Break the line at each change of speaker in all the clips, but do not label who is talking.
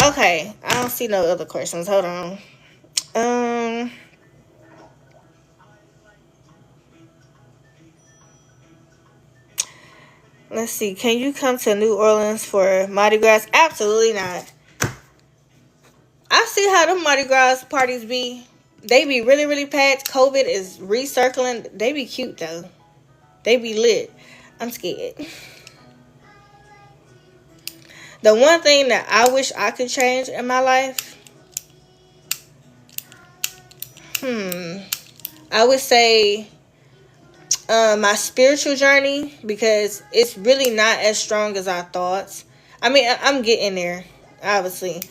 Okay, I don't see no other questions. Hold on. Um, let's see. Can you come to New Orleans for Mardi Gras? Absolutely not. I see how them Mardi Gras parties be. They be really, really packed. COVID is recircling. They be cute though. They be lit. I'm scared. The one thing that I wish I could change in my life, hmm, I would say my spiritual journey, because it's really not as strong as I thought. I mean, I'm getting there, obviously,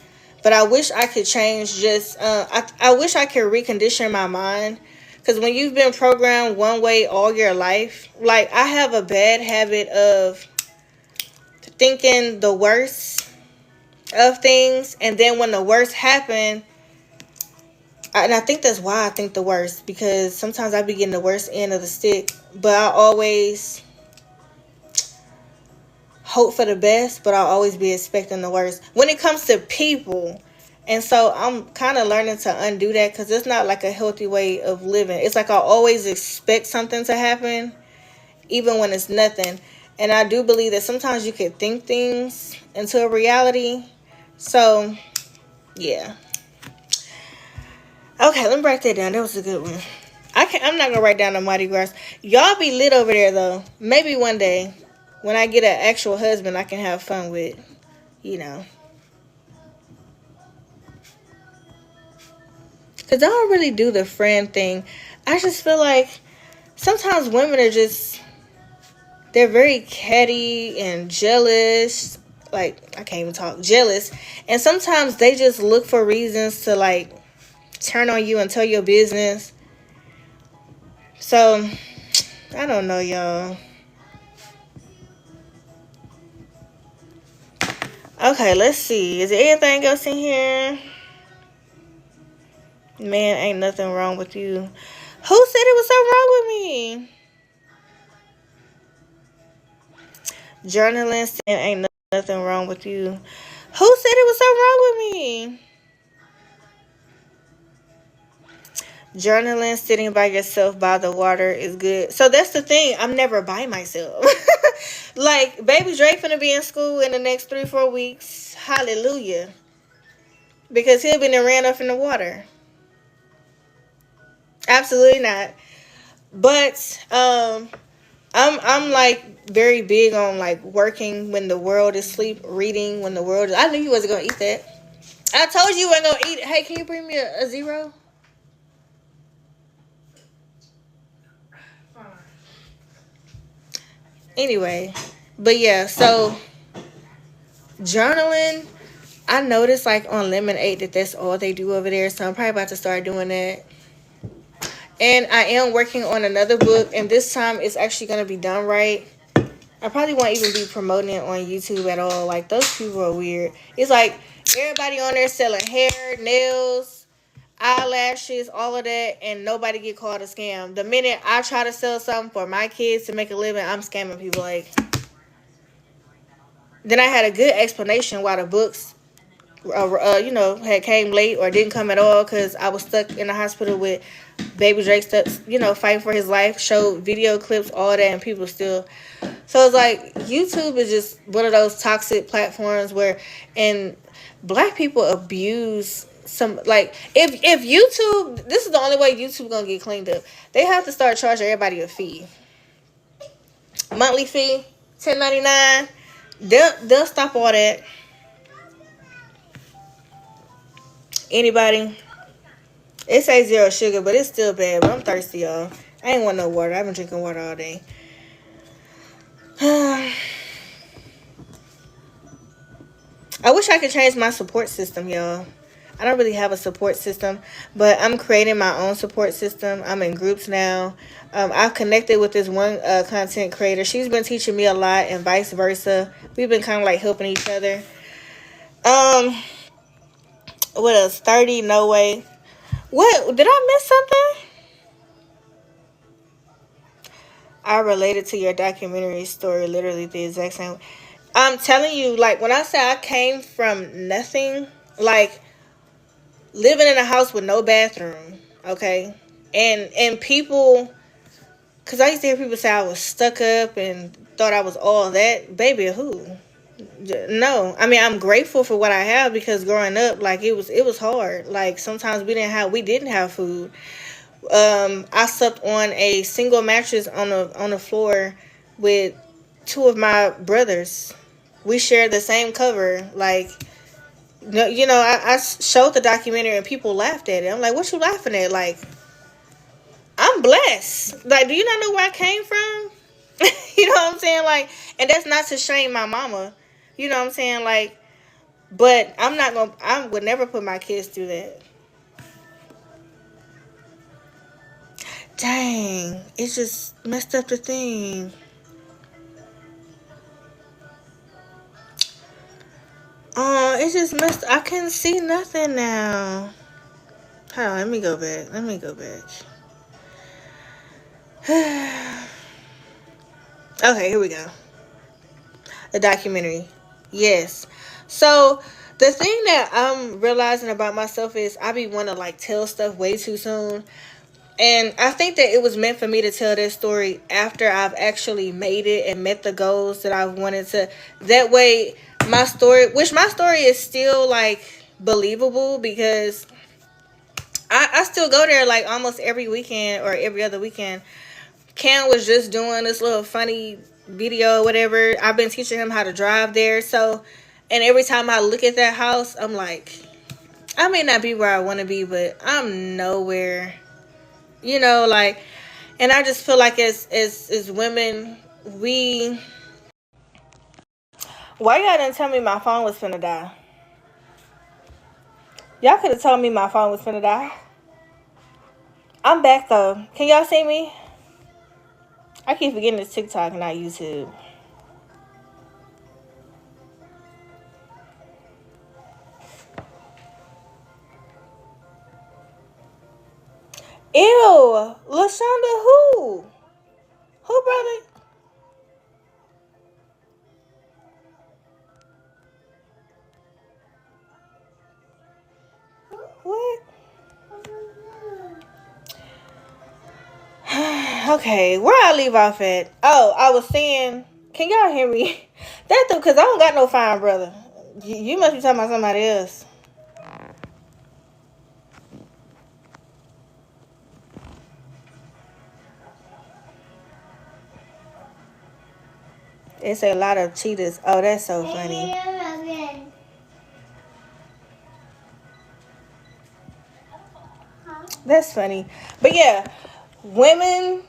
but I wish I could change. Just I wish I could recondition my mind, because when you've been programmed one way all your life, like I have a bad habit of thinking the worst of things, and then when the worst happen, and I think that's why I think the worst, because sometimes I be getting the worst end of the stick, but I always hope for the best, but I'll always be expecting the worst when it comes to people. And so I'm kind of learning to undo that, because it's not like a healthy way of living. It's like I always expect something to happen, even when it's nothing. And I do believe that sometimes you can think things into a reality. So, yeah. Okay, let me break that down. That was a good one. I'm not gonna write down the Mardi Gras. Y'all be lit over there though. Maybe one day, when I get an actual husband, I can have fun with. You know, because I don't really do the friend thing. I just feel like sometimes women are just, they're very catty and jealous. Like, I can't even talk, jealous. And sometimes they just look for reasons to like turn on you and tell your business. So I don't know, y'all. Okay, let's see. Is there anything else in here? Man, ain't nothing wrong with you. Who said it was something wrong with me? Journalist and ain't nothing wrong with you. Who said it was something wrong with me? Journaling, sitting by yourself by the water is good. So that's the thing. I'm never by myself. Like, baby Drake finna be in school in the next 3-4 weeks. Hallelujah. Because he'll be ran off in the water. Absolutely not. But I'm like very big on like working when the world is asleep, reading when the world is. I knew you wasn't gonna eat that. I told you weren't gonna eat it. Hey, can you bring me a zero? Anyway, but yeah, so journaling. I noticed like on Lemonade that that's all they do over there, so I'm probably about to start doing that. And I am working on another book, and this time it's actually gonna be done right. I probably won't even be promoting it on YouTube at all. Like, those people are weird. It's like everybody on there selling hair, nails, eyelashes, all of that, and nobody get called a scam. The minute I try to sell something for my kids to make a living, I'm scamming people. Like, then I had a good explanation why the books, had came late or didn't come at all, because I was stuck in the hospital with baby Drake stuff, fighting for his life. Showed video clips, all that, and people still. So it's like YouTube is just one of those toxic platforms where, and black people abuse some, like, if YouTube, this is the only way YouTube gonna get cleaned up. They have to start charging everybody a fee, monthly fee, 10.99. They'll stop all that. Anybody? It says zero sugar, but it's still bad. But I'm thirsty, y'all. I ain't want no water. I've been drinking water all day. I wish I could change my support system, y'all. I don't really have a support system, but I'm creating my own support system. I'm in groups now. I've connected with this one content creator. She's been teaching me a lot, and vice versa. We've been kind of like helping each other. What else? 30, no way. What? Did I miss something? I related to your documentary story literally the exact same. I'm telling you, like when I say I came from nothing, like living in a house with no bathroom, okay, and people, because I used to hear people say I was stuck up and thought I was all that. Baby, who? No, I mean I'm grateful for what I have because growing up, like it was hard. Like sometimes we didn't have food. I slept on a single mattress on the floor with two of my brothers. We shared the same cover. Like no, I showed the documentary and people laughed at it. I'm like, what you laughing at? Like I'm blessed. Like, do you not know where I came from? You know what I'm saying? Like, and that's not to shame my mama. You know what I'm saying? Like, but I would never put my kids through that. Dang, it just messed up the thing. Oh, it just messed. I can't see nothing now. Hold on, let me go back. Let me go back. Okay, here we go. The documentary. Yes. So the thing that I'm realizing about myself is I be want to like tell stuff way too soon. And I think that it was meant for me to tell this story after I've actually made it and met the goals that I wanted to. That way, my story is still like believable because I still go there like almost every weekend or every other weekend. Cam was just doing this little funny video, or whatever. I've been teaching him how to drive there. So, and every time I look at that house, I'm like, I may not be where I want to be, but I'm nowhere. Like, and I just feel like as women, we. Why y'all didn't tell me my phone was finna die? Y'all could have told me my phone was finna die. I'm back though. Can y'all see me? I keep forgetting it's TikTok, not YouTube. Ew, Lashonda, who? Who, brother? What? Okay, where I leave off at? Oh, I was saying, can y'all hear me? That's because I don't got no fine brother. You must be talking about somebody else. It's a lot of cheaters. Oh, that's so funny. That's funny. But yeah, women,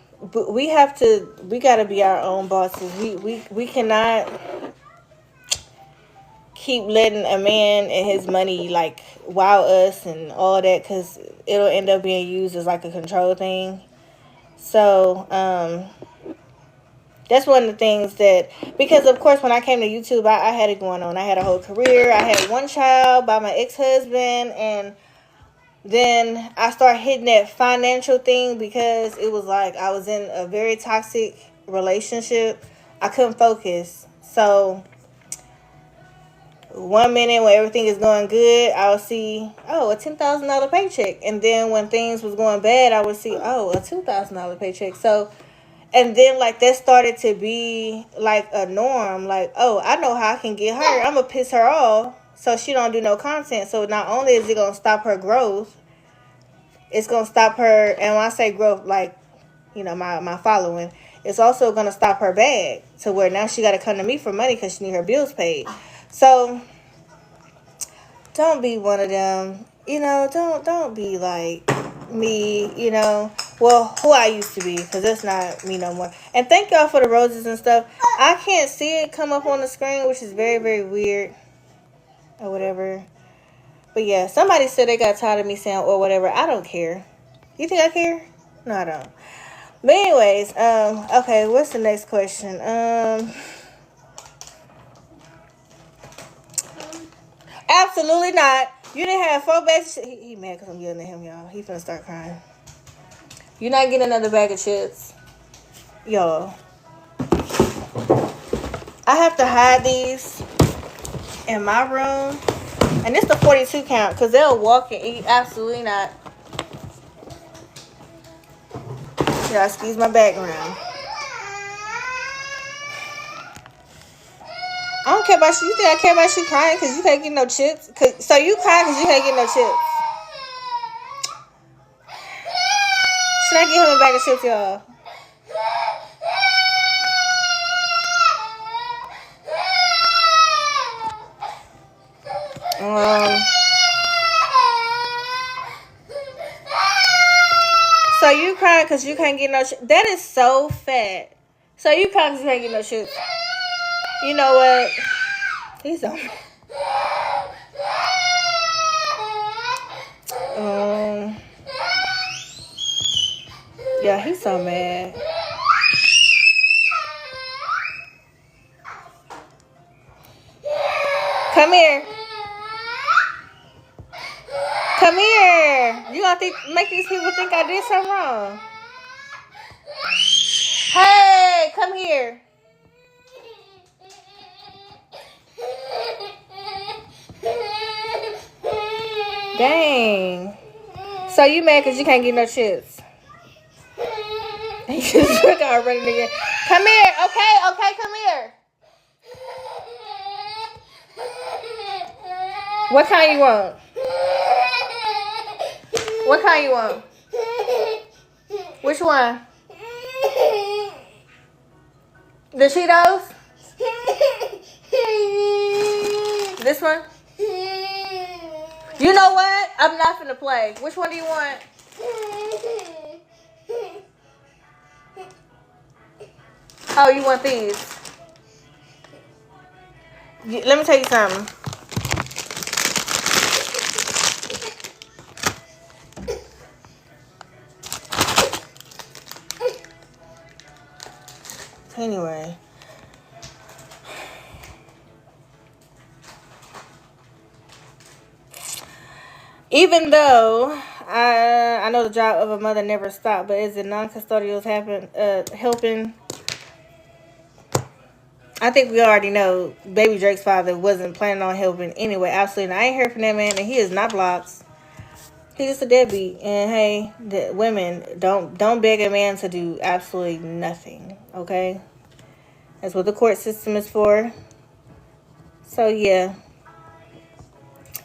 we gotta be our own bosses. We cannot keep letting a man and his money like wow us and all that because it'll end up being used as like a control thing. So that's one of the things that, because of course when I came to YouTube, I had it going on. I had a whole career. I had one child by my ex-husband, and then I started hitting that financial thing because it was like I was in a very toxic relationship. I couldn't focus. So one minute when everything is going good, I would see, oh, a $10,000 paycheck. And then when things was going bad, I would see, oh, a $2,000 paycheck. So, and then like that started to be like a norm. Like, oh, I know how I can get her. I'm going to piss her off so she don't do no content. So not only is it going to stop her growth, it's going to stop her. And when I say growth, like, my following, it's also going to stop her bag to where now she got to come to me for money because she need her bills paid. So don't be one of them. Don't be like me. Well, who I used to be, because that's not me no more. And thank y'all for the roses and stuff. I can't see it come up on the screen, which is very, very weird or whatever. But yeah, somebody said they got tired of me saying or whatever. I don't care. You think I care? No, I don't. But anyways, okay, what's the next question? Absolutely not. You didn't have 4 bags. He mad because I'm yelling at him, y'all. He finna start crying. You're not getting another bag of chips, y'all. I have to hide these in my room. And it's the 42 count because they'll walk and eat. Absolutely not. Yeah, excuse my background. I don't care about you. You think I care about you crying because you can't get no chips? So you cry because you can't get no chips. Should I get him a bag of chips, y'all? So you crying because you can't get no chips? That is so fat. So you crying because you can't get no chips? You know what? He's on. Yeah, he's so mad. Come here. Come here. You gonna make these people think I did something wrong? Hey, come here. Dang. So you mad because you can't get no chips? Look already again. Come here. Okay, come here. What kind you want? What kind you want? Which one? The Cheetos? This one? You know what? I'm not finna play. Which one do you want? Oh, you want these? Let me tell you something. Anyway. Even though I know the job of a mother never stopped, but is it non-custodials helping? I think we already know Baby Drake's father wasn't planning on helping anyway. Absolutely. I ain't heard from that man, and he is not blocked. He's just a deadbeat. And hey, the women, don't beg a man to do absolutely nothing. Okay, that's what the court system is for. So yeah.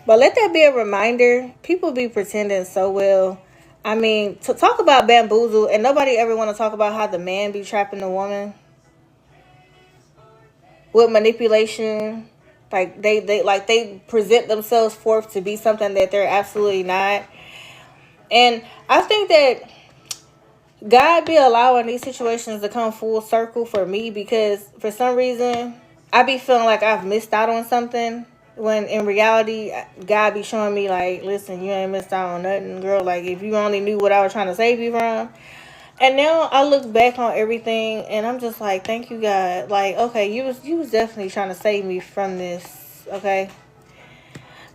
But let that be a reminder. People be pretending so well. I mean, to talk about bamboozle, and nobody ever want to talk about how the man be trapping the woman with manipulation. Like they present themselves forth to be something that they're absolutely not. And I think that God be allowing these situations to come full circle for me because for some reason I be feeling like I've missed out on something. When in reality, God be showing me like, listen, you ain't missed out on nothing, girl. Like, if you only knew what I was trying to save you from. And now I look back on everything, and I'm just like, thank you, God. Like, okay, you was definitely trying to save me from this, okay?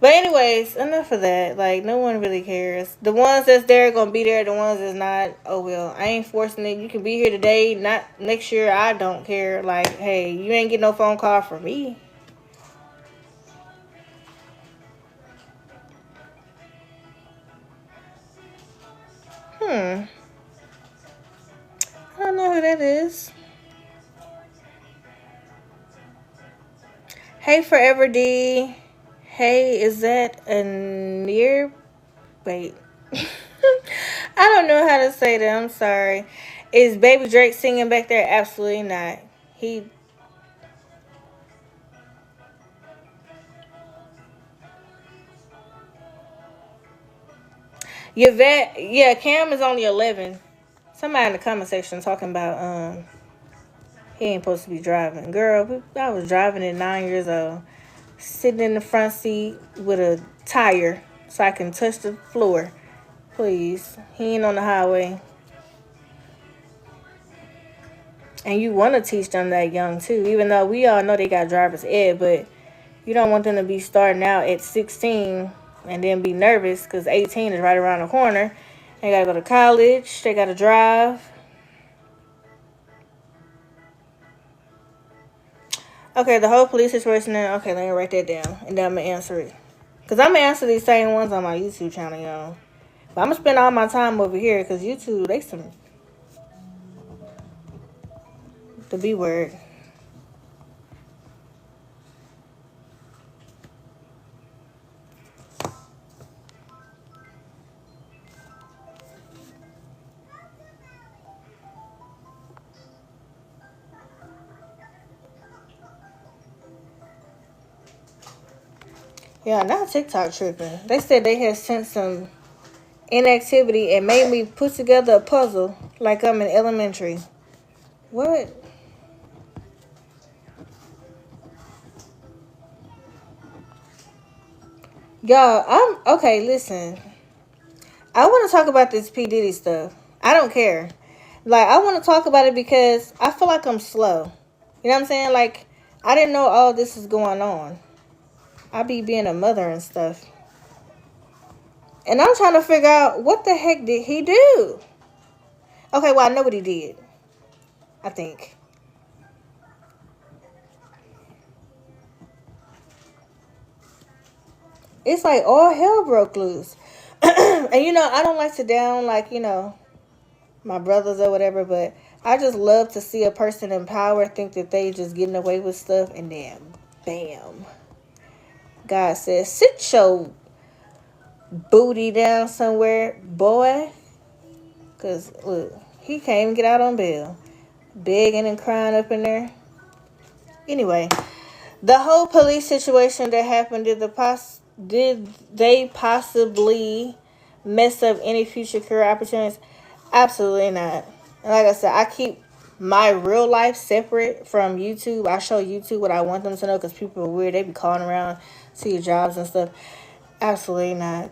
But anyways, enough of that. Like, no one really cares. The ones that's there gonna be there. The ones that's not, oh well. I ain't forcing it. You can be here today, not next year. I don't care. Like, hey, you ain't get no phone call from me. I don't know who that is. Hey, Forever D. Hey, is that a near? Wait. I don't know how to say that. I'm sorry. Is Baby Drake singing back there? Absolutely not. He. Yvette. Yeah, Cam is only 11. Somebody in the comment section talking about he ain't supposed to be driving. Girl, I was driving at 9 years old, sitting in the front seat with a tire so I can touch the floor. Please, he ain't on the highway. And you want to teach them that young too, even though we all know they got driver's ed, but you don't want them to be starting out at 16 and then be nervous because 18 is right around the corner. They got to go to college. They got to drive. Okay, the whole police situation now. Okay, let me write that down. And then I'm going to answer it. Because I'm going to answer these same ones on my YouTube channel, y'all. But I'm going to spend all my time over here because YouTube, they some... the B word. Yeah, now TikTok tripping. They said they had sent some inactivity and made me put together a puzzle like I'm in elementary. What? Y'all, I'm... okay, listen. I want to talk about this P. Diddy stuff. I don't care. Like, I want to talk about it because I feel like I'm slow. You know what I'm saying? Like, I didn't know all this is going on. I be being a mother and stuff. And I'm trying to figure out what the heck did he do? Okay, well, I know what he did. I think. It's like all hell broke loose. And, you know, I don't like to down, like, you know, my brothers or whatever, but I just love to see a person in power think that they just getting away with stuff, and then, bam. God says, sit your booty down somewhere, boy. Because, look, he can't even get out on bail. Begging and crying up in there. Anyway, the whole police situation that happened, did they possibly mess up any future career opportunities? Absolutely not. And like I said, I keep my real life separate from YouTube. I show YouTube what I want them to know because people are weird. They be calling around to your jobs and stuff. Absolutely not.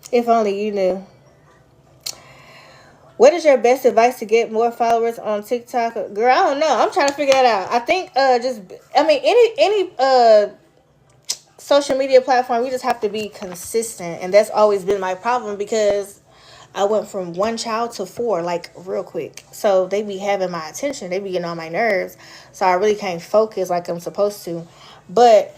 If only you knew. What is your best advice to get more followers on TikTok? Girl, I don't know. I'm trying to figure that out. I think any social media platform, you just have to be consistent, and that's always been my problem because I went from one child to four, like, real quick. So they be having my attention. They be getting on my nerves. So I really can't focus like I'm supposed to. But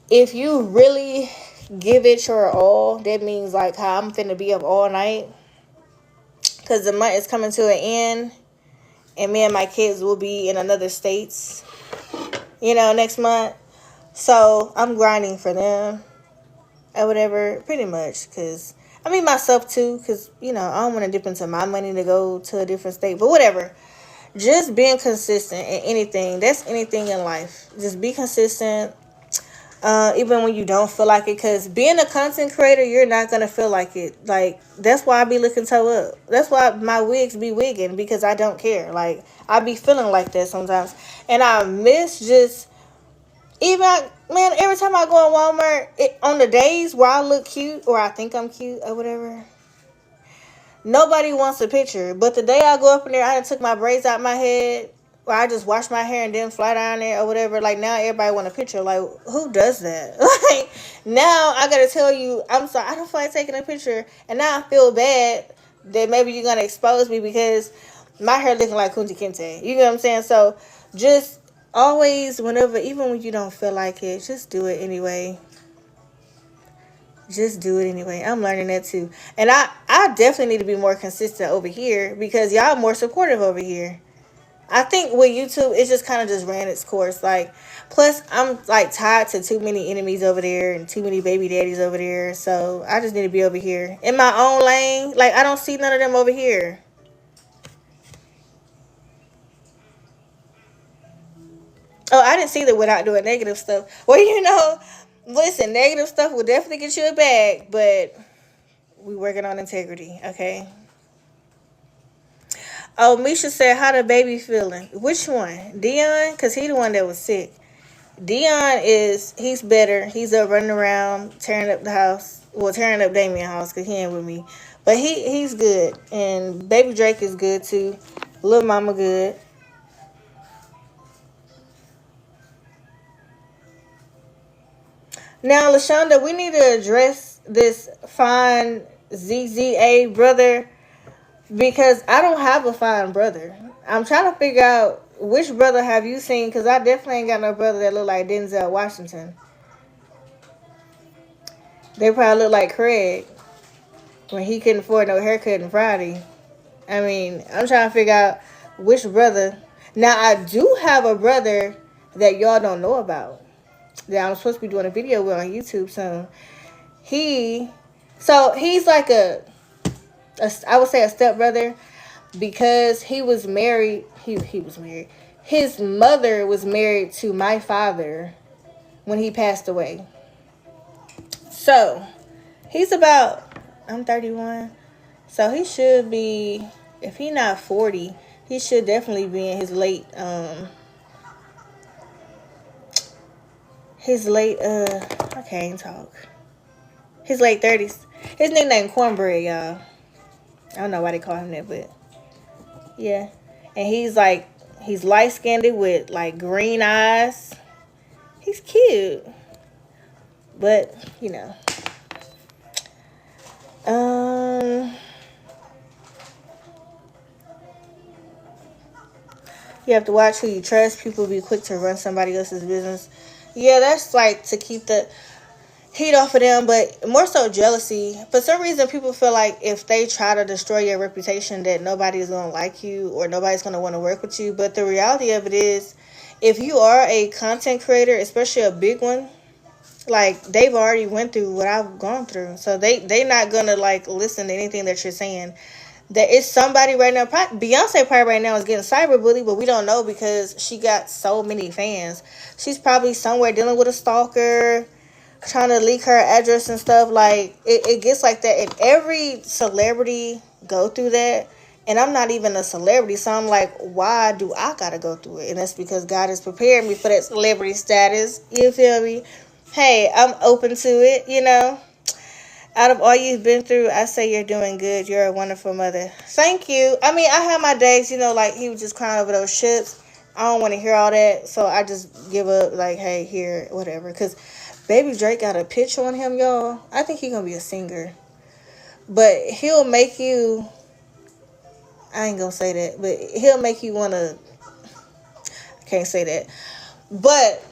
if you really give it your all, that means like how I'm finna be up all night. Because the month is coming to an end. And me and my kids will be in another states, you know, next month. So I'm grinding for them or whatever, pretty much. Because I mean myself too, because, you know, I don't want to dip into my money to go to a different state. But whatever. Just being consistent in anything. That's anything in life. Just be consistent. Even when you don't feel like it, because being a content creator, you're not gonna feel like it. Like, that's why I be looking toe up. That's why my wigs be wigging, because I don't care. Like, I be feeling like that sometimes, and I miss just even man. Every time I go in Walmart, on the days where I look cute or I think I'm cute or whatever, nobody wants a picture. But the day I go up in there, I done took my braids out my head, or I just wash my hair and then fly down there or whatever. Like, now everybody want a picture. Like, who does that? Like, now I gotta tell you, I'm sorry, I don't feel like taking a picture. And now I feel bad that maybe you're gonna expose me because my hair looking like Kunta Kinte. You know what I'm saying? So just always, whenever, even when you don't feel like it, just do it anyway. Just do it anyway. I'm learning that too. And I definitely need to be more consistent over here because y'all more supportive over here. I think with YouTube, it just kind of just ran its course. Like, plus, I'm like tied to too many enemies over there and too many baby daddies over there. So I just need to be over here in my own lane. Like, I don't see none of them over here. Oh, I didn't see that without doing negative stuff. Well, you know, listen, negative stuff will definitely get you a bag, but we working on integrity, okay? Oh, Misha said, how the baby feeling? Which one? Dion? Because he the one that was sick. Dion he's better. He's up running around, tearing up the house. Well, tearing up Damien's house because he ain't with me. But he's good. And baby Drake is good too. Little mama good. Now, LaShonda, we need to address this fine ZZA brother because I don't have a fine brother. I'm trying to figure out which brother have you seen? Because I definitely ain't got no brother that look like Denzel Washington. They probably look like Craig when he couldn't afford no haircut on Friday. I mean, I'm trying to figure out which brother. Now, I do have a brother that y'all don't know about that I'm supposed to be doing a video with on YouTube soon. He's like I would say a stepbrother because he was married. He was married. His mother was married to my father when he passed away. So he's about, I'm 31. So he should be, if he not 40, he should definitely be in I can't talk. His late 30s. His nickname Cornbread, y'all. I don't know why they call him that, but yeah. And he's light skinned with like green eyes. He's cute. But, you know. You have to watch who you trust. People be quick to run somebody else's business. Yeah, that's like to keep the heat off of them, but more so jealousy. For some reason, people feel like if they try to destroy your reputation, that nobody's gonna like you or nobody's gonna want to work with you. But the reality of it is, if you are a content creator, especially a big one, like they've already went through what I've gone through, so they not gonna like listen to anything that you're saying. There is somebody right now. Beyonce probably right now is getting cyberbullied, but we don't know because she got so many fans. She's probably somewhere dealing with a stalker, trying to leak her address and stuff. Like it gets like that, and every celebrity go through that. And I'm not even a celebrity, so I'm like, why do I gotta go through it? And that's because God has prepared me for that celebrity status. You feel me? Hey, I'm open to it. You know. Out of all you've been through, I say you're doing good. You're a wonderful mother. Thank you. I mean, I have my days, like he was just crying over those ships. I don't want to hear all that, so I just give up, like, hey, here, whatever. Because Baby Drake got a pitch on him, y'all. I think he's going to be a singer. But he'll make you, I ain't going to say that, but he'll make you want to, I can't say that. But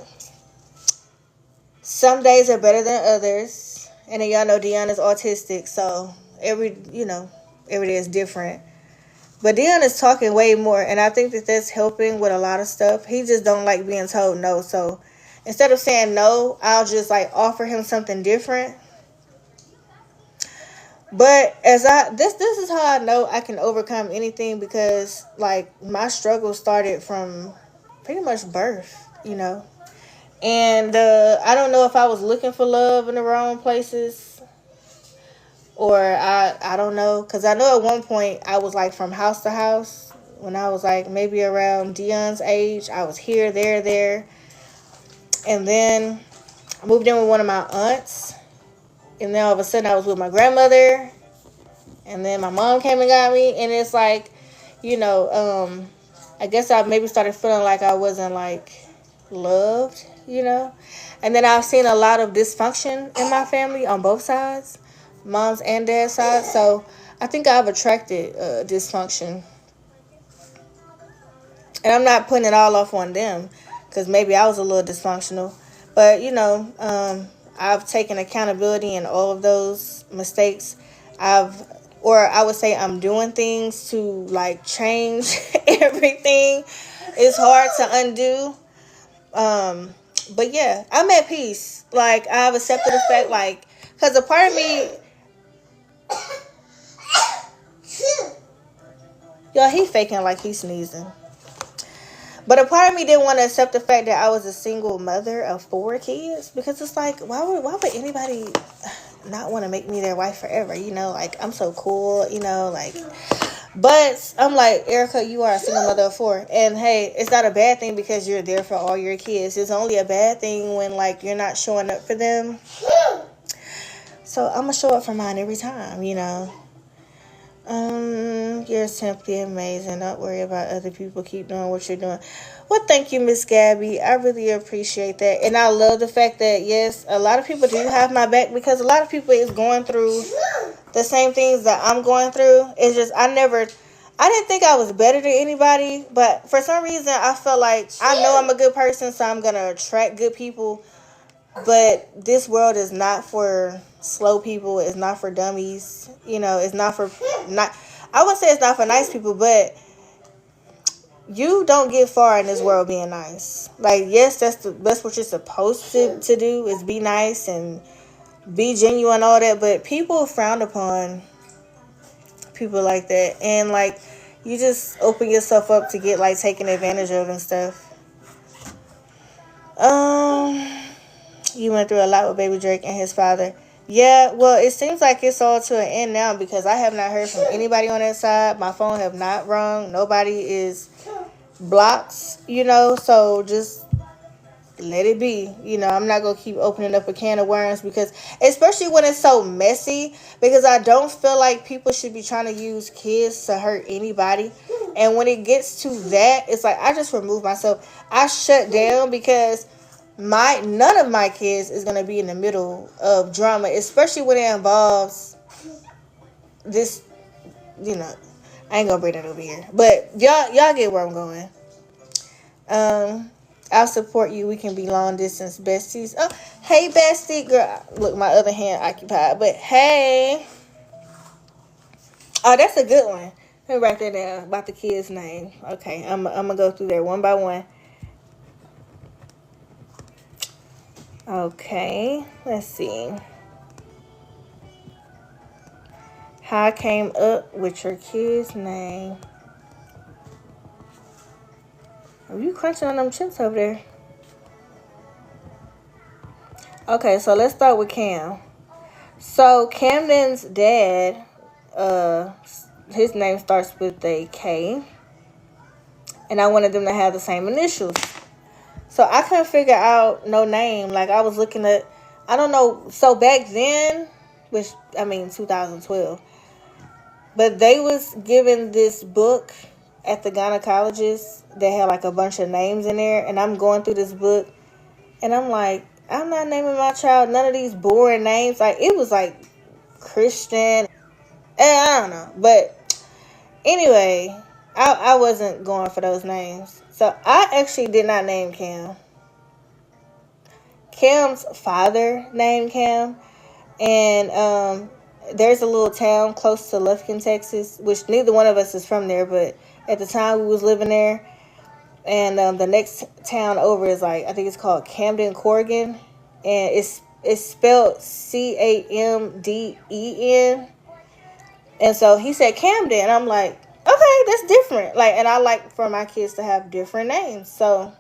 some days are better than others. And then y'all know Dion is autistic, so every day is different. But Dion is talking way more, and I think that that's helping with a lot of stuff. He just don't like being told no, so instead of saying no, I'll just like offer him something different. But this is how I know I can overcome anything, because like my struggle started from pretty much birth. And I don't know if I was looking for love in the wrong places, or I don't know, because I know at one point I was like from house to house when I was like maybe around Dion's age. I was here, there, and then I moved in with one of my aunts, and then all of a sudden I was with my grandmother, and then my mom came and got me, and it's like, I guess I maybe started feeling like I wasn't like loved. And then I've seen a lot of dysfunction in my family on both sides, mom's and dad's side. So I think I've attracted dysfunction, and I'm not putting it all off on them, because maybe I was a little dysfunctional. But I've taken accountability in all of those mistakes. I would say I'm doing things to like change everything. It's hard to undo. But yeah, I'm at peace. Like, I've accepted the fact, like, because a part of me, y'all, he faking like he's sneezing. But a part of me didn't want to accept the fact that I was a single mother of 4 kids, because it's like, why would anybody not want to make me their wife forever? Like, I'm so cool, like. But I'm like, Erica, you are a single mother of 4. And hey, it's not a bad thing because you're there for all your kids. It's only a bad thing when like you're not showing up for them. So I'm going to show up for mine every time, You're simply amazing. Don't worry about other people. Keep doing what you're doing. Well, thank you, Miss Gabby. I really appreciate that. And I love the fact that, yes, a lot of people do have my back, because a lot of people is going through the same things that I'm going through. It's just I I didn't think I was better than anybody, but for some reason I felt like I know I'm a good person, so I'm gonna attract good people. But this world is not for slow people. It's not for dummies. You know, it's not for not. I would say it's not for nice people, but you don't get far in this world being nice. Like, yes, that's what you're supposed to do is be nice and be genuine, all that. But people frown upon people like that, and like you just open yourself up to get like taken advantage of and stuff. Um, you went through a lot with Baby Drake and his father. Yeah, well, it seems like it's all to an end now because I have not heard from anybody on that side. My phone have not rung. Nobody is blocks, so just let it be. I'm not gonna keep opening up a can of worms because, especially when it's so messy, because I don't feel like people should be trying to use kids to hurt anybody. And when it gets to that, it's like I just remove myself. I shut down because none of my kids is gonna be in the middle of drama, especially when it involves this. You know, I ain't gonna bring that over here, but y'all get where I'm going. Um, I'll support you. We can be long distance besties. Oh, hey, bestie girl. Look, my other hand occupied, but hey. Oh, that's a good one. Let me write that down about the kid's name. Okay, I'm gonna go through there one by one. Okay, let's see. How I came up with your kid's name. Are you crunching on them chips over there? Okay, so let's start with Cam. So Camden's dad, his name starts with a K, and I wanted them to have the same initials. So I couldn't figure out no name. Like I was looking at, I don't know. So back then, 2012, but they was given this book at the gynecologist that had like a bunch of names in there, and I'm going through this book, and I'm like, I'm not naming my child none of these boring names. Like it was like Christian, and I don't know, but anyway, I wasn't going for those names. So I actually did not name Cam. Cam's father named Cam, and there's a little town close to Lufkin, Texas, which neither one of us is from there, but at the time we was living there, and the next town over is like, I think it's called Camden, Corrigan, and it's spelled Camden, and so he said Camden, and I'm like, okay, that's different, like, and I like for my kids to have different names, so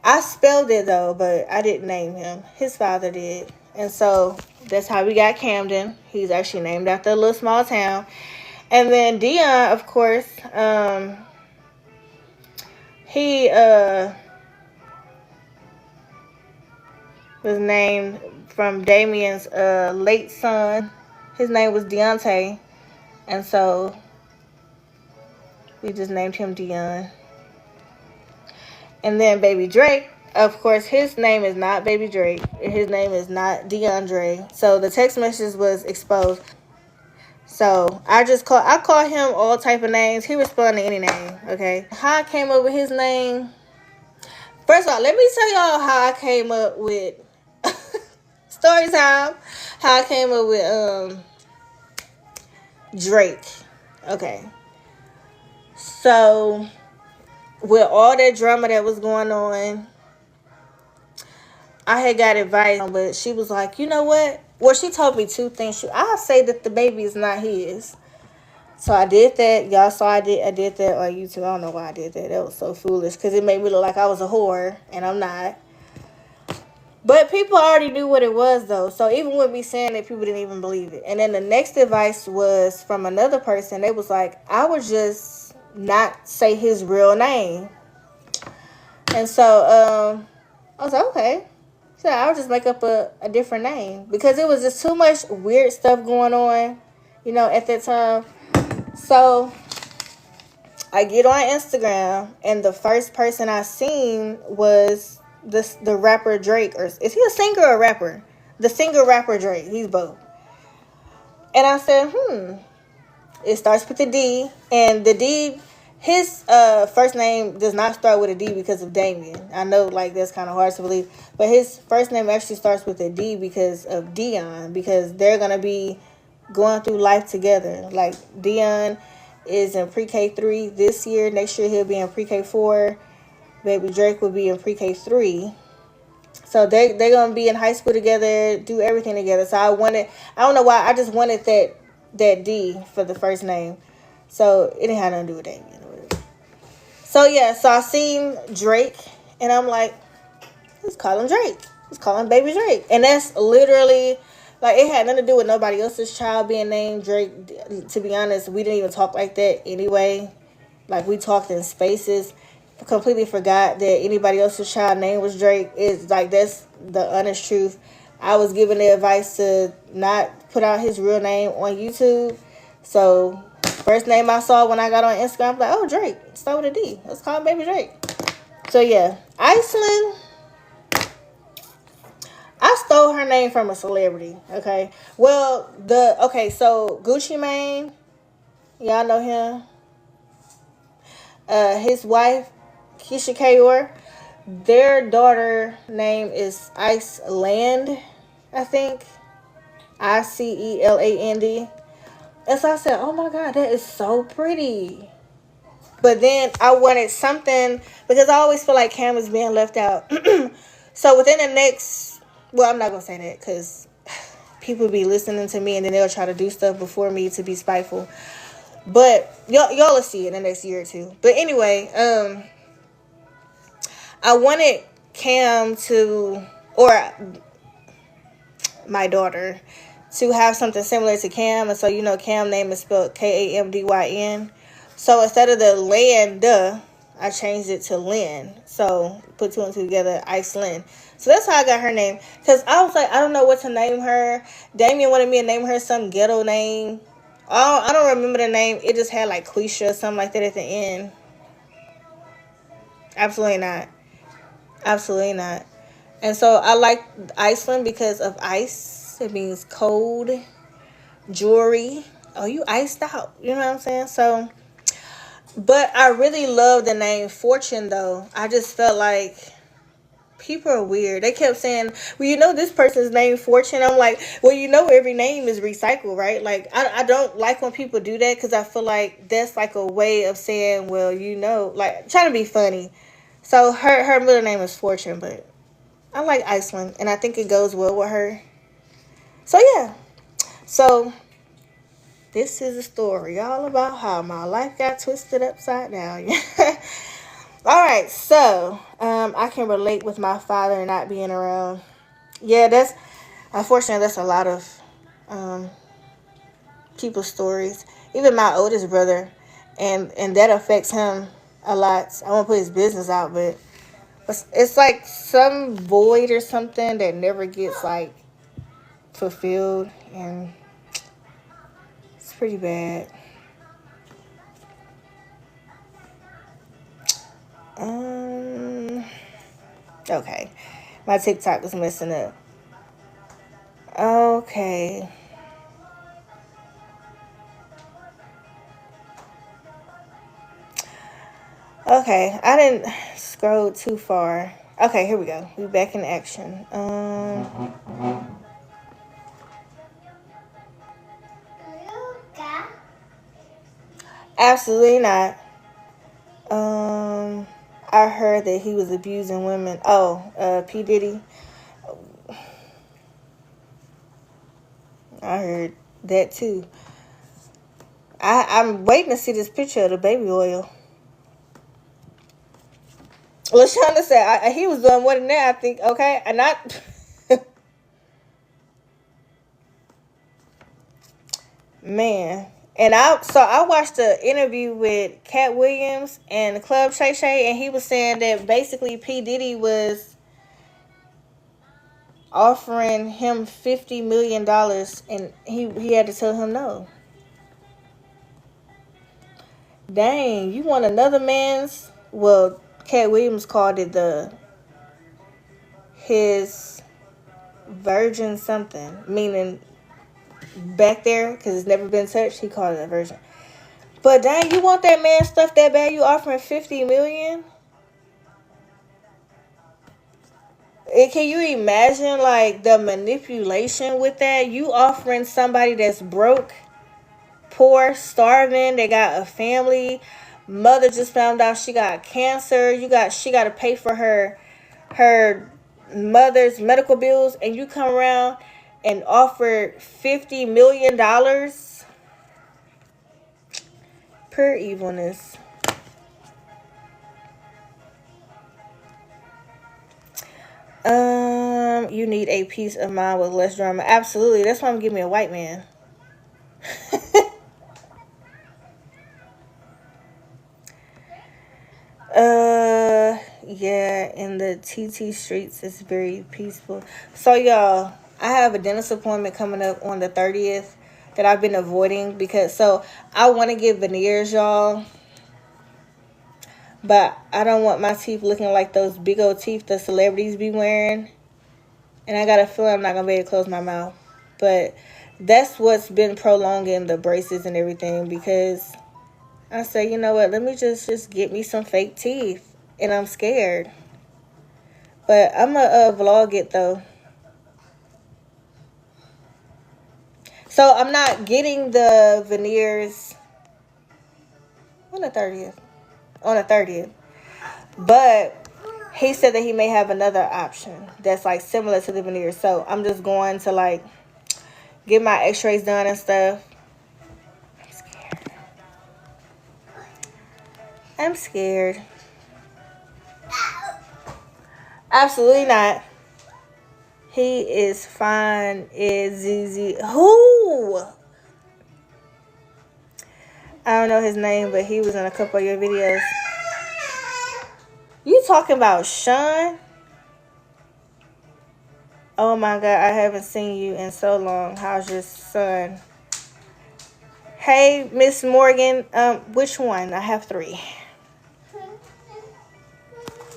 I spelled it though, but I didn't name him. His father did. And so that's how we got Camden. He's actually named after a little small town. And then Dion, of course, he was named from Damien's late son. His name was Deontay. And so we just named him Dion. And then Baby Drake, of course, his name is not Baby Drake. His name is not DeAndre. So the text message was exposed. So I call him all type of names. He responded to any name, okay? How I came up with his name. First of all, let me tell y'all how I came up with story time. How I came up with Drake. Okay. So with all that drama that was going on, I had got advice, but she was like, you know what? Well, she told me two things. I'll say that the baby is not his. So I did that. Y'all saw I did that on YouTube. I don't know why I did that. That was so foolish because it made me look like I was a whore, and I'm not. But people already knew what it was, though. So even with me saying it, people didn't even believe it. And then the next advice was from another person. They was like, I would just not say his real name. And so I was like, okay. So I'll just make up a different name. Because it was just too much weird stuff going on, at that time. So I get on Instagram, and the first person I seen was the rapper Drake. Or is he a singer or a rapper? The singer rapper Drake. He's both. And I said, It starts with a D, and the D, his first name does not start with a D because of Damien. I know, like, that's kind of hard to believe, but his first name actually starts with a D because of Dion, because they're gonna be going through life together. Like, Dion is in pre-K 3 this year. Next year he'll be in pre-K 4. Baby Drake will be in pre-K 3. So they're gonna be in high school together, do everything together. So I don't know why, I just wanted that D for the first name. So it didn't have nothing to do with Damien or whatever. So yeah, so I seen Drake and I'm like, let's call him Drake. Let's call him Baby Drake. And that's literally, like, it had nothing to do with nobody else's child being named Drake. To be honest, we didn't even talk like that anyway. Like, we talked in spaces. Completely forgot that anybody else's child name was Drake. It's like, that's the honest truth. I was given the advice to not put out his real name on YouTube. So first name I saw when I got on Instagram, I'm like, oh, Drake. Start with a D. Let's call him Baby Drake. So yeah, Iceland, I stole her name from a celebrity. Okay. Well, so Gucci Mane, y'all know him. His wife, Keisha Kayor, their daughter name is Iceland, I think. Iceland. And so I said, oh my God, that is so pretty. But then I wanted something, because I always feel like Cam is being left out. So within the next, well, I'm not going to say that because people be listening to me and then they'll try to do stuff before me to be spiteful. But y'all will see it in the next year or two. But anyway, I wanted Cam to, or my daughter, to have something similar to Cam. And so, Cam name is spelled Kamdyn. So instead of the land, I changed it to Lynn. So put two and two together, Iceland. So that's how I got her name. Because I was like, I don't know what to name her. Damien wanted me to name her some ghetto name. I don't remember the name. It just had like Quisha or something like that at the end. Absolutely not. Absolutely not. And so I like Iceland because of ice. It means cold. Jewelry. Oh, you iced out. You know what I'm saying? So, but I really love the name Fortune, though. I just felt like people are weird. They kept saying, well, this person's name Fortune. I'm like, well, every name is recycled, right? Like, I don't like when people do that because I feel like that's like a way of saying, well, like trying to be funny. So her middle name is Fortune, but I like Iceland, and I think it goes well with her. So, yeah. So, this is a story all about how my life got twisted upside down. All right, so I can relate with my father not being around. Yeah, unfortunately, that's a lot of people's stories. Even my oldest brother, and that affects him a lot. I won't put his business out, but it's like some void or something that never gets like fulfilled, and it's pretty bad. Okay. My TikTok is messing up. Okay. Okay, I didn't scroll too far. Okay, here we go. We back in action. Absolutely not. I heard that he was abusing women. Oh, P. Diddy. I heard that too. I'm waiting to see this picture of the baby oil. LaShonda said he was doing more than that, I think. Okay, and not. Man. And I watched the interview with Cat Williams and Club Shay Shay, and he was saying that basically P. Diddy was offering him $50 million, and he had to tell him no. Dang, you want another man's? Well, Cat Williams called it his virgin something, meaning back there, because it's never been touched. He called it a virgin. But dang, you want that man stuff that bad? You offering $50 million? And can you imagine like the manipulation with that? You offering somebody that's broke, poor, starving, they got a family, mother just found out she got cancer, she got to pay for her mother's medical bills, and you come around and offer $50 million? Pure evilness. You need a peace of mind with less drama. Absolutely. That's why I'm giving me a white man. Yeah, in the TT streets, it's very peaceful. So, y'all, I have a dentist appointment coming up on the 30th that I've been avoiding because, so, I want to get veneers, y'all. But I don't want my teeth looking like those big old teeth the celebrities be wearing. And I got a feeling I'm not going to be able to close my mouth. But that's what's been prolonging the braces and everything, because I say, you know what, let me just get me some fake teeth. And I'm scared. But I'm going to vlog it, though. So I'm not getting the veneers on the 30th. On the 30th. But he said that he may have another option that's like similar to the veneers. So I'm just going to like get my x-rays done and stuff. I'm scared. I'm scared. Absolutely not. He is fine. Is ZZ. Who? I don't know his name, but he was in a couple of your videos. You talking about Sean? Oh my God, I haven't seen you in so long. How's your son? Hey, Miss Morgan. Which one? I have 3.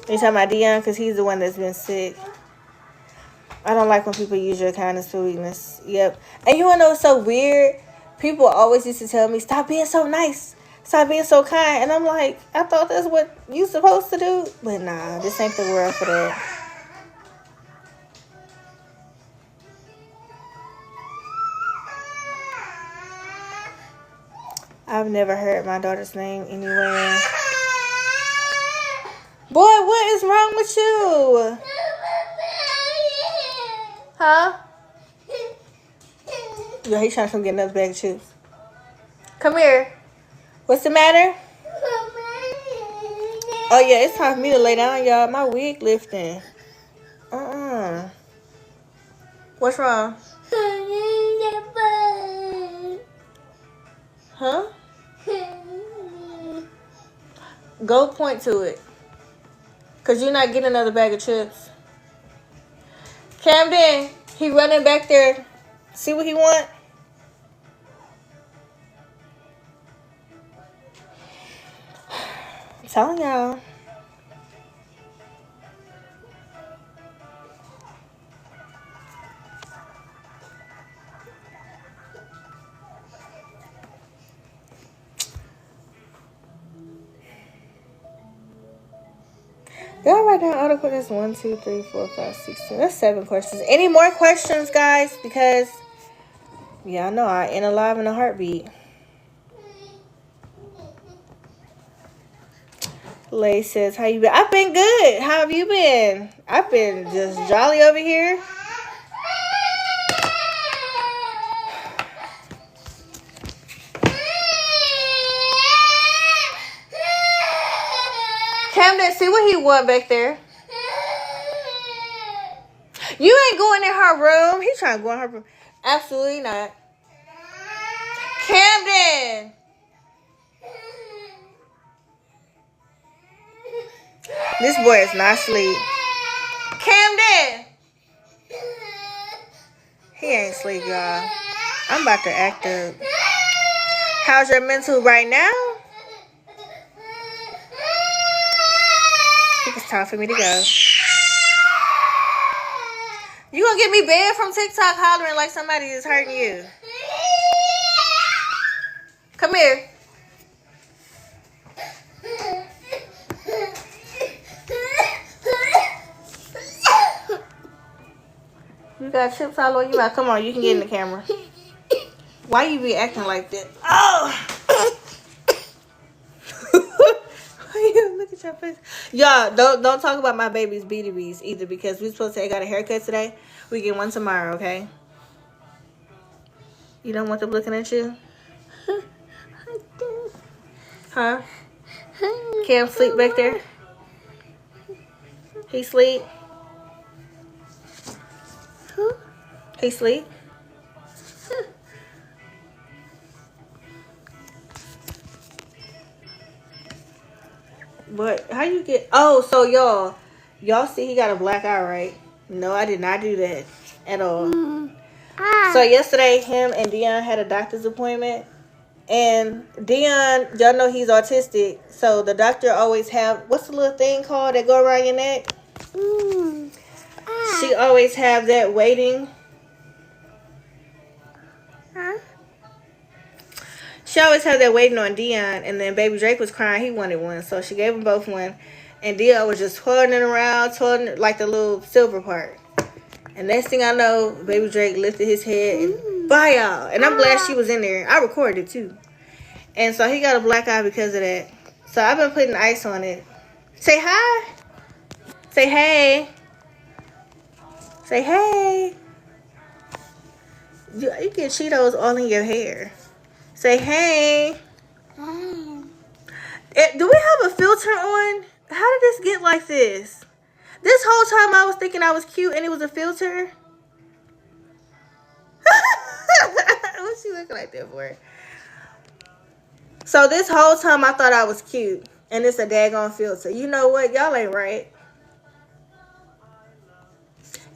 You talking about Dion? Because he's the one that's been sick. I don't like when people use your kindness for weakness. Yep. And you want to know what's so weird? People always used to tell me, stop being so nice. Stop being so kind. And I'm like, I thought that's what you supposed to do. But nah, this ain't the world for that. I've never heard my daughter's name anywhere. Boy, what is wrong with you? Huh? Yo, he's trying to come get another bag of chips. Come here. What's the matter? Oh, yeah, it's time for me to lay down, y'all. My wig lifting. What's wrong? Huh? Go point to it. Because you're not getting another bag of chips. Camden, he running back there. See what he want? I'm telling y'all. Y'all write down article. That's 1, 2, 3, 4, 5, 6, 7. That's 7 questions. Any more questions, guys? Because y'all know I ain't alive in a heartbeat. Lay says, how you been? I've been good. How have you been? I've been just jolly over here. Camden, see what he want back there. You ain't going in her room. He's trying to go in her room. Absolutely not. Camden. This boy is not asleep. Camden. He ain't asleep, y'all. I'm about to act up. How's your mental right now? I think it's time for me to go. You gonna get me banned from TikTok hollering like somebody is hurting you? Come here. got chips all over you. Come on, you can get in the camera. Why you be acting like that? Oh! Look at your face. Y'all, don't talk about my baby's BDBs either, because we're supposed to say I got a haircut today. We get one tomorrow, okay? You don't want them looking at you? Huh? Cam sleep back there? He sleep? He sleep? But how you get... Oh, so y'all see he got a black eye, right? No, I did not do that at all. So yesterday, him and Dion had a doctor's appointment. And Dion, y'all know he's autistic. So the doctor always have... What's the little thing called that go around your neck? She always have that waiting. She always had that waiting on Dion, and then baby Drake was crying. He wanted one, so she gave them both one. And Dion was just twirling it around, twirling like the little silver part. And next thing I know, baby Drake lifted his head and bye y'all. And I'm glad she was in there. I recorded it too. And so he got a black eye because of that. So I've been putting ice on it. Say hi. Say hey. Say hey. You get Cheetos all in your hair. Say hey. Do we have a filter on? How did this get like this? This whole time I was thinking I was cute and it was a filter. What's she looking like that for? So this whole time I thought I was cute and it's a daggone filter. You know what? Y'all ain't right.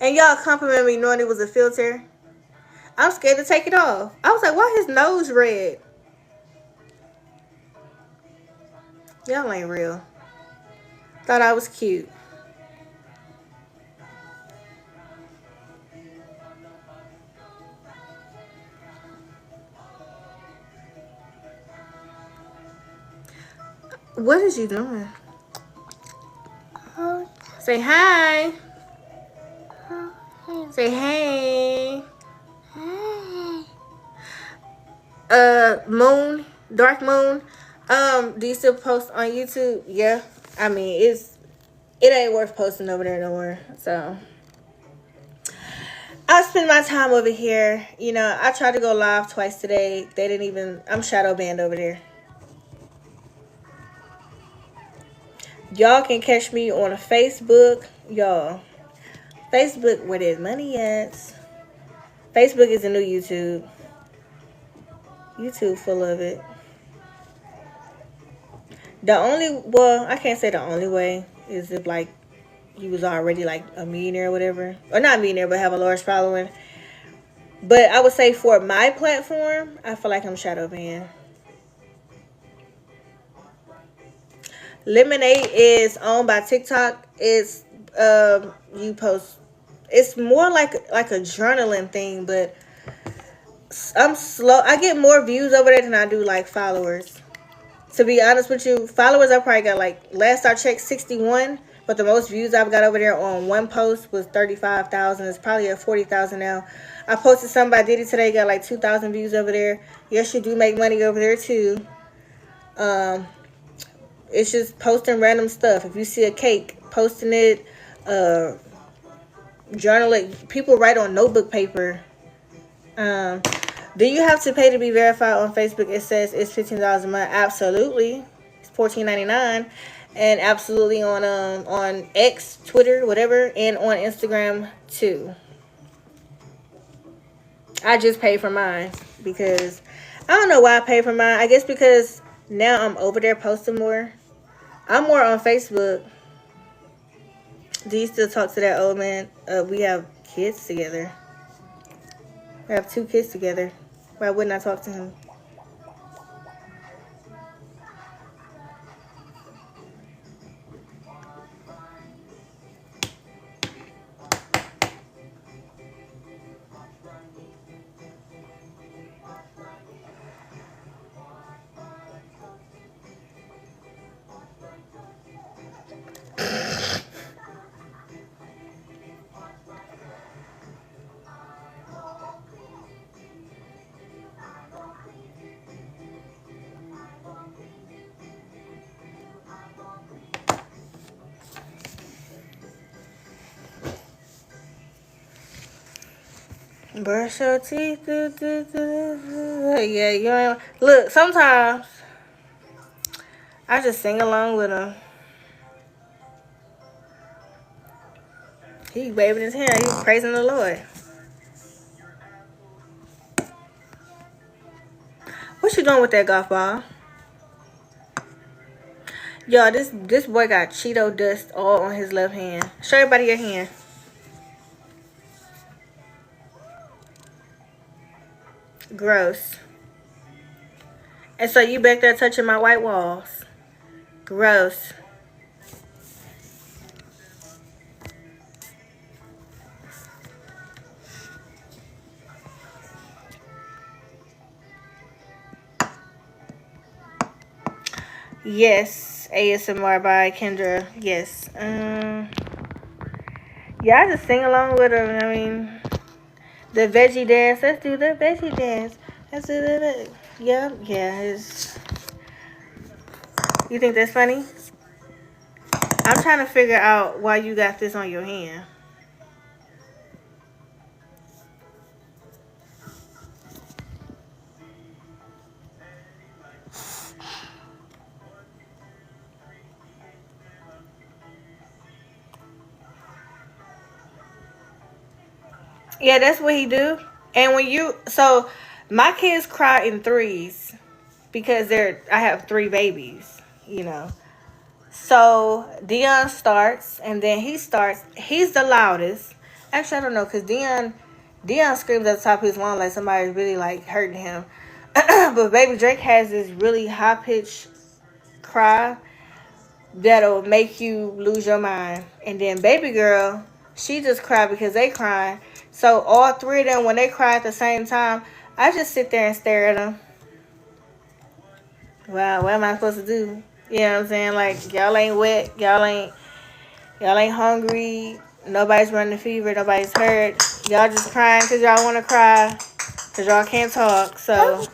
And y'all compliment me knowing it was a filter. I'm scared to take it off. I was like, why his nose red? Y'all ain't real. Thought I was cute. What is you doing? Say hi. Say hey. Moon, Dark Moon. Do you still post on YouTube? Yeah. I mean, it ain't worth posting over there no more. So I spend my time over here. You know, I tried to go live twice today. They didn't even. I'm shadow banned over there. Y'all can catch me on Facebook. Y'all, Facebook, where there's money at. Facebook is the new YouTube. YouTube full of it. I can't say the only way is if like you was already like a millionaire or whatever, or not a millionaire but have a large following. But I would say for my platform, I feel like I'm shadow banned. Lemonade is owned by TikTok. It's you post. It's more like a journaling thing, but I'm slow. I get more views over there than I do like followers. To be honest with you, followers I probably got like last I checked 61, but the most views I've got over there on one post was 35,000. It's probably at 40,000 now. I posted something I did it today, got like 2,000 views over there. Yes, you do make money over there too. It's just posting random stuff. If you see a cake, posting it, journal it. People write on notebook paper. Do you have to pay to be verified on Facebook? It says it's $15 a month. Absolutely. It's $14.99. And absolutely on X, Twitter, whatever, and on Instagram too. I just pay for mine because I don't know why I pay for mine. I guess because now I'm over there posting more. I'm more on Facebook. Do you still talk to that old man? We have kids together. We have 2 kids together. Why wouldn't I talk to him? Brush your teeth. Yeah, you ain't. Look, sometimes I just sing along with him. He waving his hand. He's praising the Lord. What you doing with that golf ball? Yo, this boy got Cheeto dust all on his left hand. Show everybody your hand. Gross. And so you back there touching my white walls. Gross. Yes. ASMR by Kendra. Yes. Yeah, I just sing along with her. I mean, the veggie dance. Let's do the veggie dance. Let's do the. Yeah. You think that's funny? I'm trying to figure out why you got this on your hand. Yeah, that's what he do. And when so my kids cry in threes because I have three babies, you know. So Dion starts, and then he starts. He's the loudest. Actually, I don't know, because Dion screams at the top of his lungs like somebody's really like hurting him. But baby Drake has this really high pitched cry that'll make you lose your mind. And then baby girl, she just cry because they crying. So all three of them, when they cry at the same time, I just sit there and stare at them. Wow, what am I supposed to do? You know what I'm saying? Like, y'all ain't wet, y'all ain't hungry, nobody's running a fever, nobody's hurt. Y'all just crying because y'all want to cry because y'all can't talk. So,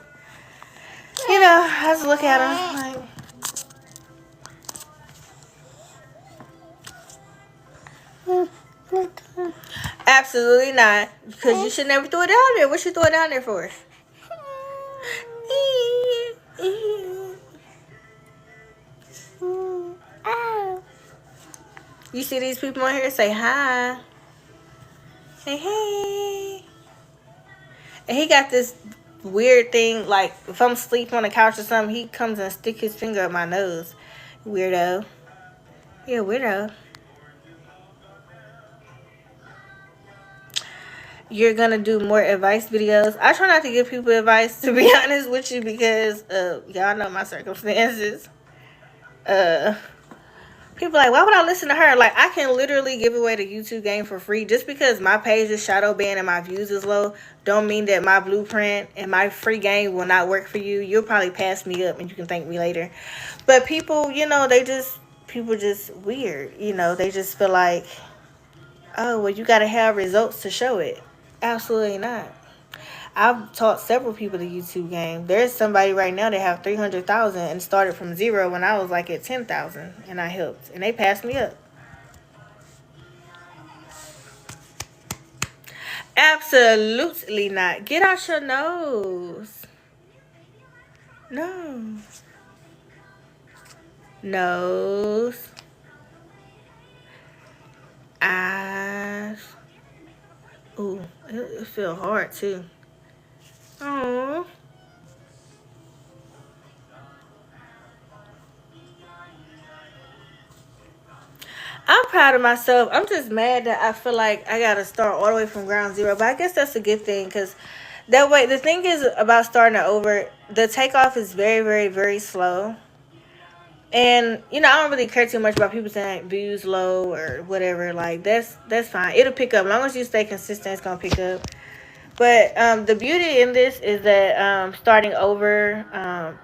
you know, I just look at them like, absolutely not. Because you should never throw it down there. What you throw it down there for? You see these people on here? Say hi. Say hey. And he got this weird thing, like if I'm asleep on the couch or something, he comes and stick his finger up my nose. Weirdo. Yeah, weirdo. You're gonna do more advice videos. I try not to give people advice, to be honest with you, because y'all know my circumstances. People like, why would I listen to her? Like, I can literally give away the YouTube game for free. Just because my page is shadow banned and my views is low, don't mean that my blueprint and my free game will not work for you. You'll probably pass me up and you can thank me later. But people, you know, people just weird. You know, they just feel like, oh, well, you got to have results to show it. Absolutely not. I've taught several people the YouTube game. There's somebody right now that have 300,000 and started from zero when I was like at 10,000, and I helped, and they passed me up. Absolutely not. Get out your nose. No. Nose. Eyes. Ooh, it feel hard too. Oh. I'm proud of myself. I'm just mad that I feel like I gotta start all the way from ground zero. But I guess that's a good thing, because that way, the thing is about starting over, the takeoff is very, very, very slow. And you know, I don't really care too much about people saying views low or whatever. Like, that's fine. It'll pick up as long as you stay consistent. It's gonna pick up. But the beauty in this is that starting over,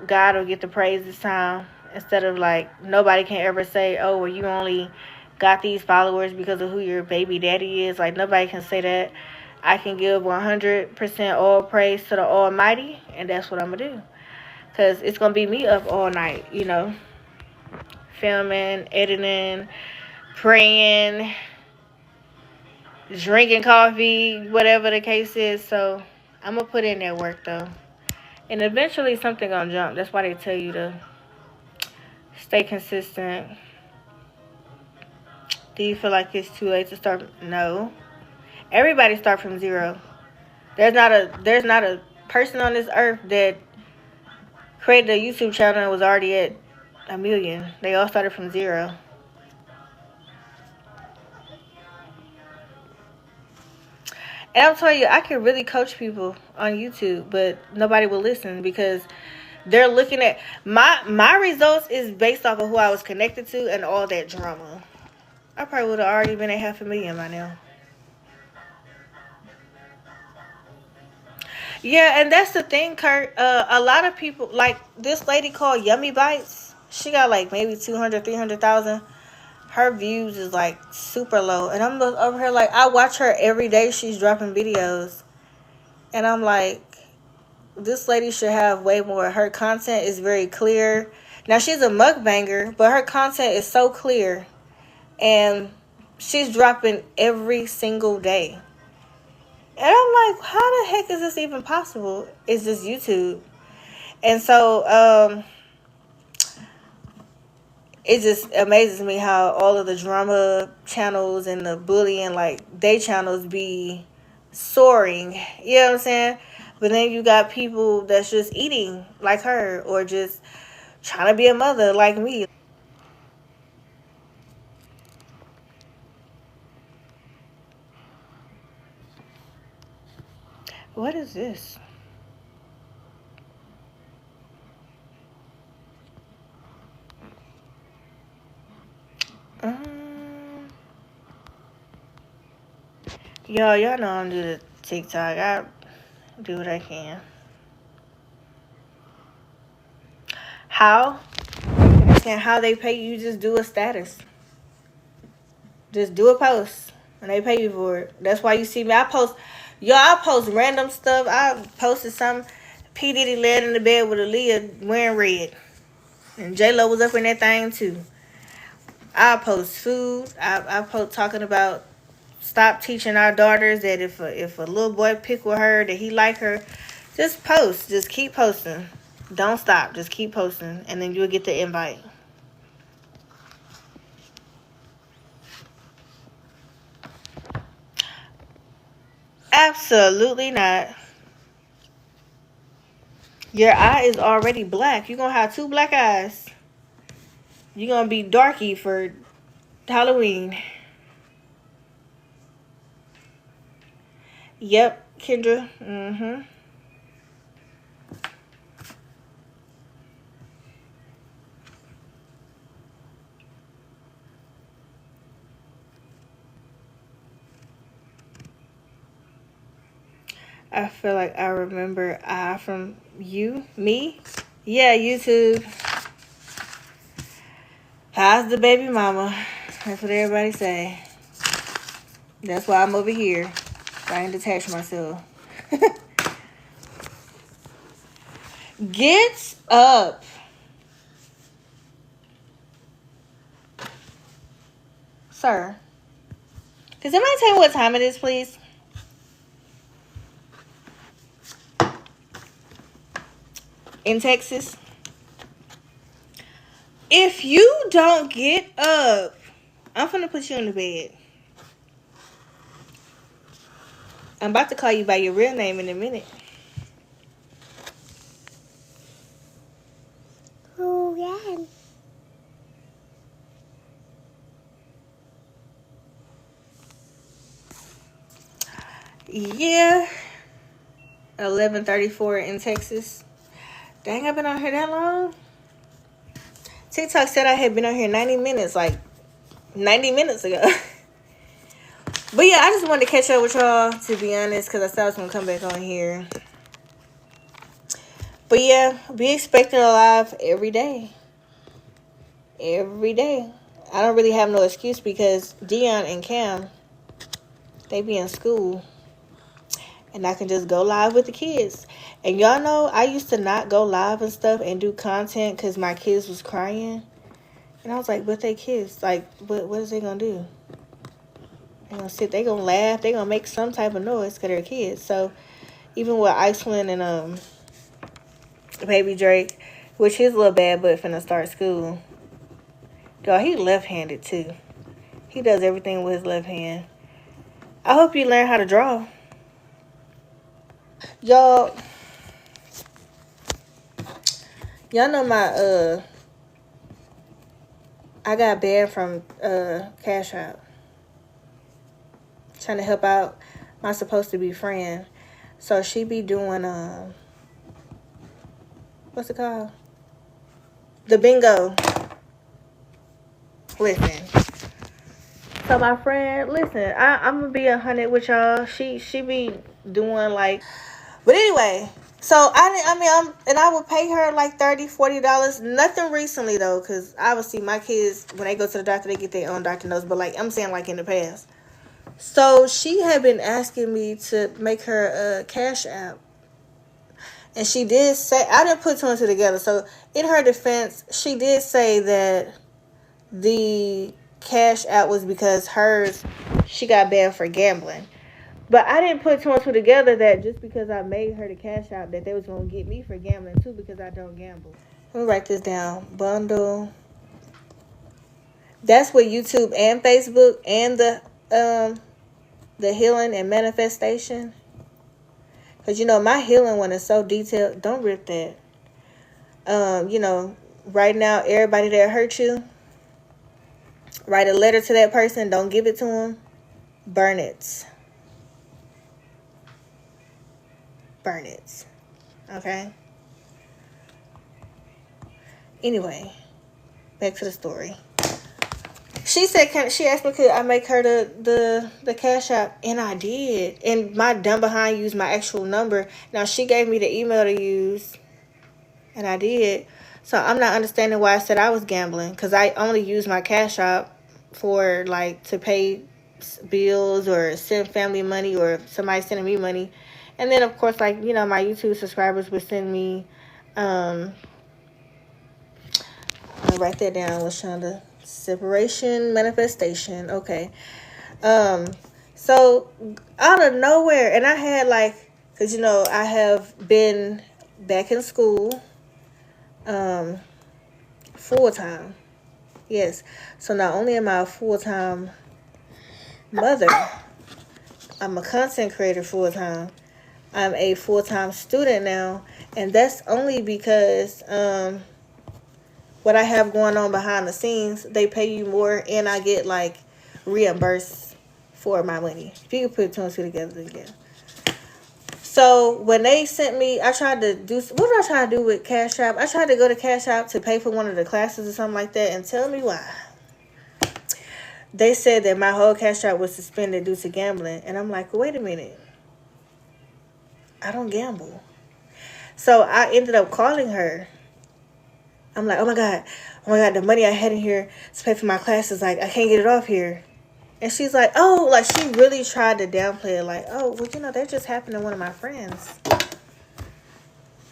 God will get the praise this time, instead of like nobody can ever say, oh, well, you only got these followers because of who your baby daddy is. Like, nobody can say that. I can give 100% all praise to the Almighty, and that's what I'm gonna do, because it's gonna be me up all night, you know, filming, editing, praying, drinking coffee, whatever the case is. So I'm gonna put in that work though, and eventually something gonna jump. That's why they tell you to stay consistent. Do you feel like it's too late to start? No. Everybody start from zero. There's not a person on this earth that created a YouTube channel and was already at a million. They all started from zero. And I'm telling you, I can really coach people on YouTube, but nobody will listen because they're looking at my results is based off of who I was connected to and all that drama. I probably would have already been at 500,000 by now. Yeah, and that's the thing, Kurt. A lot of people, like this lady called Yummy Bites, she got like maybe 200, 300,000. Her views is like super low. And I'm over here like, I watch her every day. She's dropping videos. And I'm like, this lady should have way more. Her content is very clear. Now, she's a mukbanger, but her content is so clear. And she's dropping every single day. And I'm like, how the heck is this even possible? It's just YouTube. And so, it just amazes me how all of the drama channels and the bullying, like, they channels be soaring. You know what I'm saying? But then you got people that's just eating like her or just trying to be a mother like me. What is this? Um, y'all know I'm do the TikTok. I do what I can. How? And how they pay you, just do a status. Just do a post. And they pay you for it. That's why you see me. I post random stuff. I posted some P. Diddy laid in the bed with Aaliyah wearing red. And J-Lo was up in that thing too. I post food. I post talking about stop teaching our daughters that if a little boy pick with her that he like her, just post. Just keep posting. Don't stop. Just keep posting. And then you'll get the invite. Absolutely not. Your eye is already black. You're going to have two black eyes. You're going to be darky for Halloween. Yep, Kendra. Mm-hmm. I feel like I remember from you, me. Yeah, YouTube. How's the baby mama? That's what everybody say. That's why I'm over here trying to detach myself. Get up. Sir. Can somebody tell me what time it is, please? In Texas. If you don't get up, I'm finna put you in the bed. I'm about to call you by your real name in a minute. Oh, yeah. Yeah. 11:34 in Texas. Dang, I've been on here that long? TikTok said I had been on here 90 minutes, like 90 minutes ago. But yeah, I just wanted to catch up with y'all, to be honest, because I said I was going to come back on here. But yeah, be expecting a live every day. Every day. I don't really have no excuse because Dion and Cam, they be in school. And I can just go live with the kids. And y'all know I used to not go live and stuff and do content because my kids was crying. And I was like, but they kids. Like, what is they going to do? They gonna laugh, they gonna make some type of noise because they're kids. So even with Iceland and Baby Drake, which he's a little bad but finna start school. Dog, he left-handed too. He does everything with his left hand. I hope you learn how to draw. Y'all know I got banned from Cash App. Trying to help out my supposed to be friend. So she be doing what's it called? The bingo. Listen. So my friend, listen, I'm gonna be 100 with y'all. She be doing like, but anyway. So I would pay her like $30-$40. Nothing recently though, cause obviously my kids when they go to the doctor they get their own doctor notes. But like I'm saying, like in the past. So she had been asking me to make her a Cash App. And she did say, I didn't put two and two together. So in her defense, she did say that the Cash App was because she got banned for gambling. But I didn't put two and two together that just because I made her the Cash App that they was going to get me for gambling too because I don't gamble. Let me write this down. Bundle. That's with YouTube and Facebook and the healing and manifestation. Because, my healing one is so detailed. Don't rip that. Right now, everybody that hurt you, write a letter to that person. Don't give it to them. Burn it. Burn it. Okay? Anyway, back to the story. She said, she asked me could I make her the Cash App, and I did. And my dumb behind used my actual number. Now she gave me the email to use, and I did. So I'm not understanding why I said I was gambling, because I only use my Cash App for like to pay bills or send family money or somebody sending me money, and then of course like my YouTube subscribers would send me. I'll write that down, LaShonda. Separation, manifestation. Okay. So out of nowhere, and I had because I have been back in school, full time. Yes. So not only am I a full time mother, I'm a content creator full time. I'm a full time student now, and that's only because what I have going on behind the scenes, they pay you more, and I get reimbursed for my money. If you can put two and two together again. So when they sent me, I tried to do, what did I try to do with Cash App? I tried to go to Cash App to pay for one of the classes or something like that, and tell me why. They said that my whole Cash App was suspended due to gambling, and I'm like, wait a minute. I don't gamble. So I ended up calling her. I'm like, oh my God, the money I had in here to pay for my classes, I can't get it off here. And she's like, oh, she really tried to downplay it, oh, well, that just happened to one of my friends,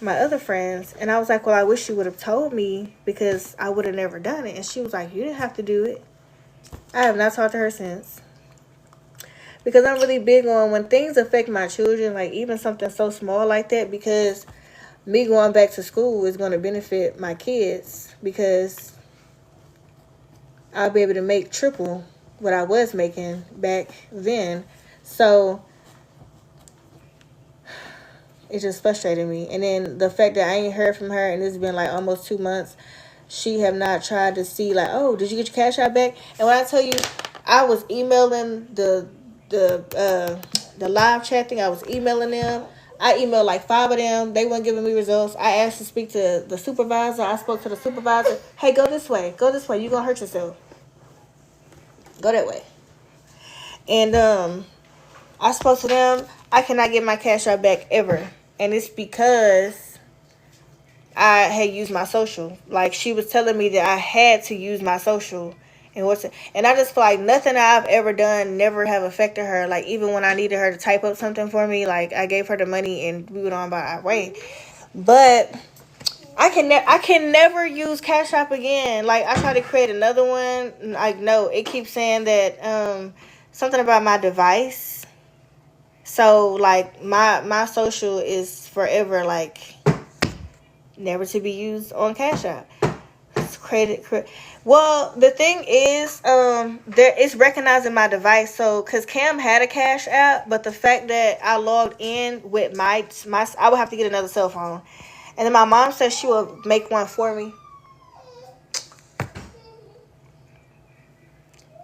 my other friends. And I was like, well, I wish you would have told me because I would have never done it. And she was like, you didn't have to do it. I have not talked to her since. Because I'm really big on when things affect my children, even something so small like that, because me going back to school is going to benefit my kids because I'll be able to make triple what I was making back then. So it just frustrated me. And then the fact that I ain't heard from her and it's been almost 2 months, she have not tried to see oh, did you get your Cash App back? And when I tell you, I was emailing the live chat thing, I was emailing them. I emailed 5 of them. They weren't giving me results. I asked to speak to the supervisor. I spoke to the supervisor. Hey, go this way. Go this way. You're going to hurt yourself. Go that way. And I spoke to them. I cannot get my Cash App back ever. And it's because I had used my social. She was telling me that I had to use my social. And I just feel like nothing I've ever done never have affected her. Even when I needed her to type up something for me, I gave her the money and we went on by our way. But I can never use Cash App again. I tried to create another one. No, it keeps saying that something about my device. So like my social is forever like never to be used on Cash App. It's credit. Well, the thing is, there it's recognizing my device. So, cause Cam had a Cash App, but the fact that I logged in with my, I would have to get another cell phone, and then my mom said she would make one for me.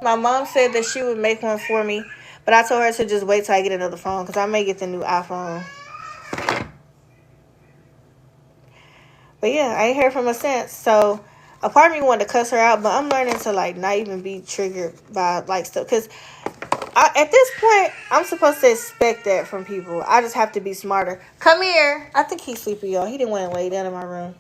My mom said that she would make one for me, but I told her to just wait till I get another phone because I may get the new iPhone. But yeah, I ain't heard from her since. So a part of me wanted to cuss her out, but I'm learning to like not even be triggered by like stuff because at this point I'm supposed to expect that from people. I just have to be smarter. Come here. I think he's sleepy, y'all. He didn't want to lay down in my room.